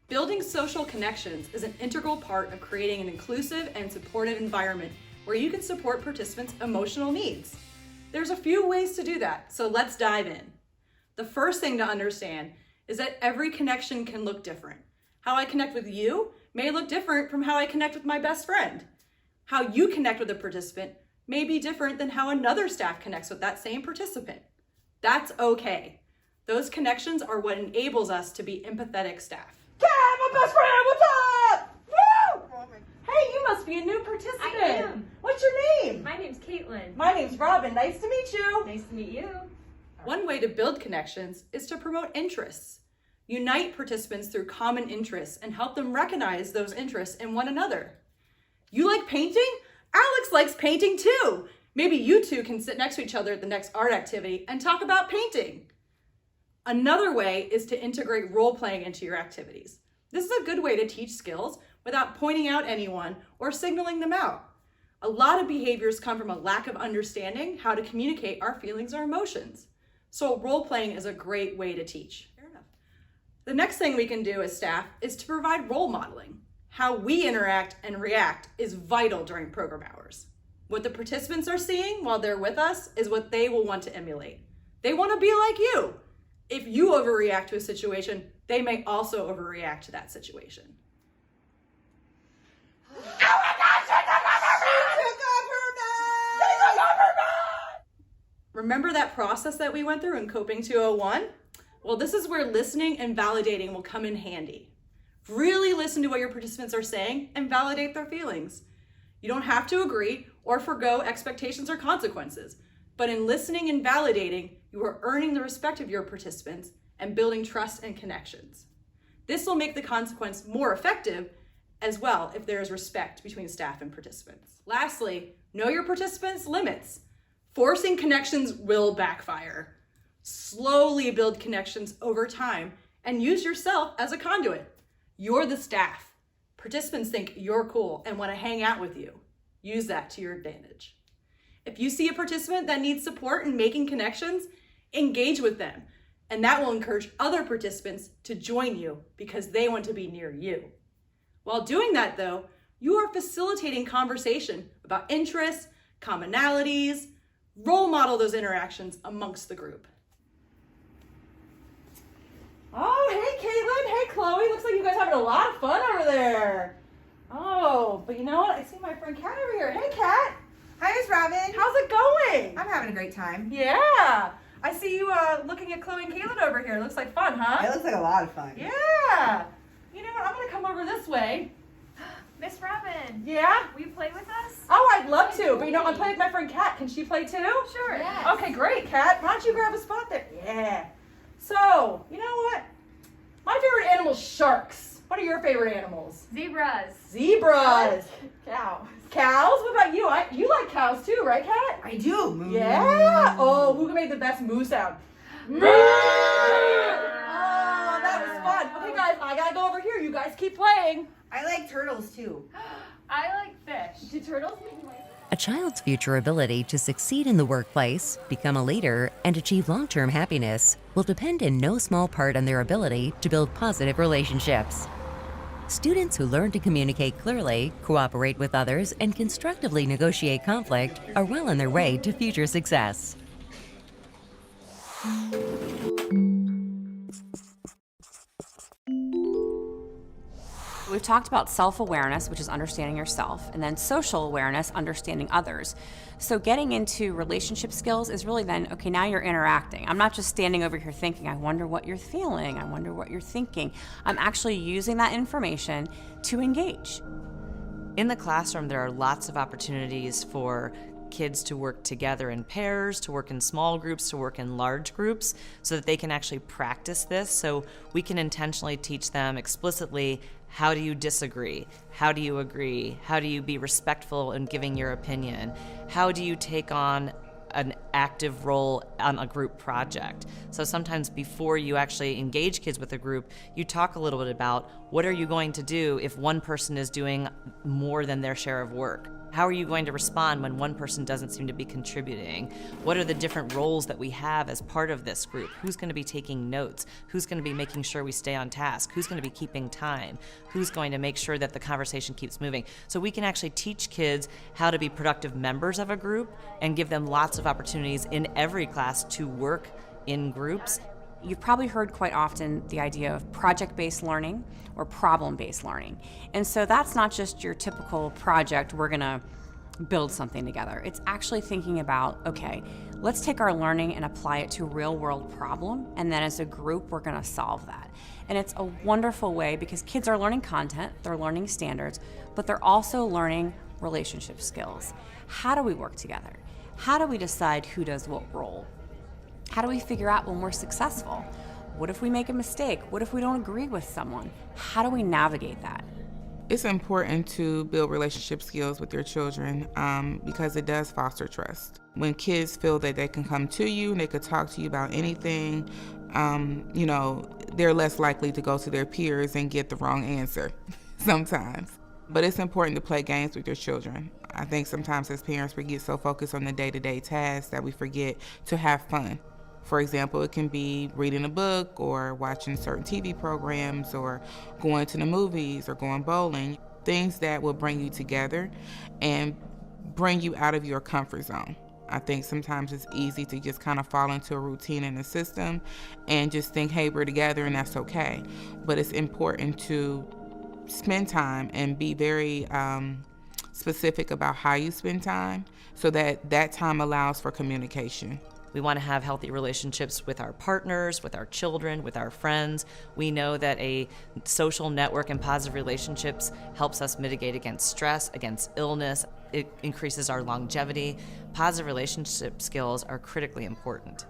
Building social connections is an integral part of creating an inclusive and supportive environment where you can support participants' emotional needs. There's a few ways to do that, so let's dive in. The first thing to understand is that every connection can look different. How I connect with you may look different from how I connect with my best friend. How you connect with a participant may be different than how another staff connects with that same participant. That's okay. Those connections are what enables us to be empathetic staff. Kat, my best friend, what's up? Woo! Hey, you must be a new participant. I am. What's your name? My name's Caitlin. My name's Robin. Nice to meet you. Nice to meet you. One way to build connections is to promote interests. Unite participants through common interests and help them recognize those interests in one another. You like painting? Alex likes painting too. Maybe you two can sit next to each other at the next art activity and talk about painting. Another way is to integrate role-playing into your activities. This is a good way to teach skills without pointing out anyone or signaling them out. A lot of behaviors come from a lack of understanding how to communicate our feelings or emotions. So role-playing is a great way to teach. Fair enough. The next thing we can do as staff is to provide role modeling. How we interact and react is vital during program hours. What the participants are seeing while they're with us is what they will want to emulate. They want to be like you. If you overreact to a situation, they may also overreact to that situation. Oh my God, she took off her mask! Remember that process that we went through in Coping 201? Well, this is where listening and validating will come in handy. Really listen to what your participants are saying and validate their feelings. You don't have to agree or forgo expectations or consequences, but in listening and validating, you are earning the respect of your participants and building trust and connections. This will make the consequence more effective as well if there is respect between staff and participants. Lastly, know your participants' limits. Forcing connections will backfire. Slowly build connections over time and use yourself as a conduit. You're the staff. Participants think you're cool and want to hang out with you. Use that to your advantage. If you see a participant that needs support in making connections, engage with them, and that will encourage other participants to join you because they want to be near you. While doing that though, you are facilitating conversation about interests, commonalities, role model those interactions amongst the group. Oh, hey Caitlin, hey Chloe, looks like you guys are having a lot of fun over there. Oh, but you know what? I see my friend Kat over here. Hey Kat. Hi, Miss Robin. How's it going? I'm having a great time. Yeah. I see you looking at Chloe and Caitlin over here. Looks like fun, huh? It looks like a lot of fun. Yeah. You know what? I'm going to come over this way. Miss Robin. Yeah? Will you play with us? Oh, I'd love to. But you know, I'm playing with my friend Kat. Can she play too? Sure. Yes. Okay, great, Kat. Why don't you grab a spot there? Yeah. So, you know what? My favorite animal is sharks. What are your favorite animals? Zebras. Zebras. Cows. Cows? What about you? You like cows too, right, Kat? I do. Yeah. Oh, who can make the best moo sound? Moo! Oh, that was fun. Okay, guys, I gotta go over here. You guys keep playing. I like turtles too. I like fish. Do turtles make noise? A child's future ability to succeed in the workplace, become a leader, and achieve long-term happiness will depend in no small part on their ability to build positive relationships. Students who learn to communicate clearly, cooperate with others, and constructively negotiate conflict are well on their way to future success. We've talked about self-awareness, which is understanding yourself, and then social awareness, understanding others. So getting into relationship skills is really then, okay, now you're interacting. I'm not just standing over here thinking, I wonder what you're feeling, I wonder what you're thinking. I'm actually using that information to engage. In the classroom, there are lots of opportunities for kids to work together in pairs, to work in small groups, to work in large groups, so that they can actually practice this. So we can intentionally teach them explicitly, how do you disagree? How do you agree? How do you be respectful in giving your opinion? How do you take on an active role on a group project? So sometimes before you actually engage kids with a group, you talk a little bit about what are you going to do if one person is doing more than their share of work? How are you going to respond when one person doesn't seem to be contributing? What are the different roles that we have as part of this group? Who's going to be taking notes? Who's going to be making sure we stay on task? Who's going to be keeping time? Who's going to make sure that the conversation keeps moving? So we can actually teach kids how to be productive members of a group and give them lots of opportunities in every class to work in groups. You've probably heard quite often the idea of project-based learning or problem-based learning. And so that's not just your typical project, we're gonna build something together. It's actually thinking about, okay, let's take our learning and apply it to a real-world problem, and then as a group, we're gonna solve that. And it's a wonderful way because kids are learning content, they're learning standards, but they're also learning relationship skills. How do we work together? How do we decide who does what role? How do we figure out when we're successful? What if we make a mistake? What if we don't agree with someone? How do we navigate that? It's important to build relationship skills with your children because it does foster trust. When kids feel that they can come to you and they could talk to you about anything, they're less likely to go to their peers and get the wrong answer sometimes. But it's important to play games with your children. I think sometimes as parents we get so focused on the day-to-day tasks that we forget to have fun. For example, it can be reading a book or watching certain TV programs or going to the movies or going bowling, things that will bring you together and bring you out of your comfort zone. I think sometimes it's easy to just kind of fall into a routine and a system and just think, hey, we're together and that's okay. But it's important to spend time and be very specific about how you spend time so that that time allows for communication. We want to have healthy relationships with our partners, with our children, with our friends. We know that a social network and positive relationships helps us mitigate against stress, against illness. It increases our longevity. Positive relationship skills are critically important.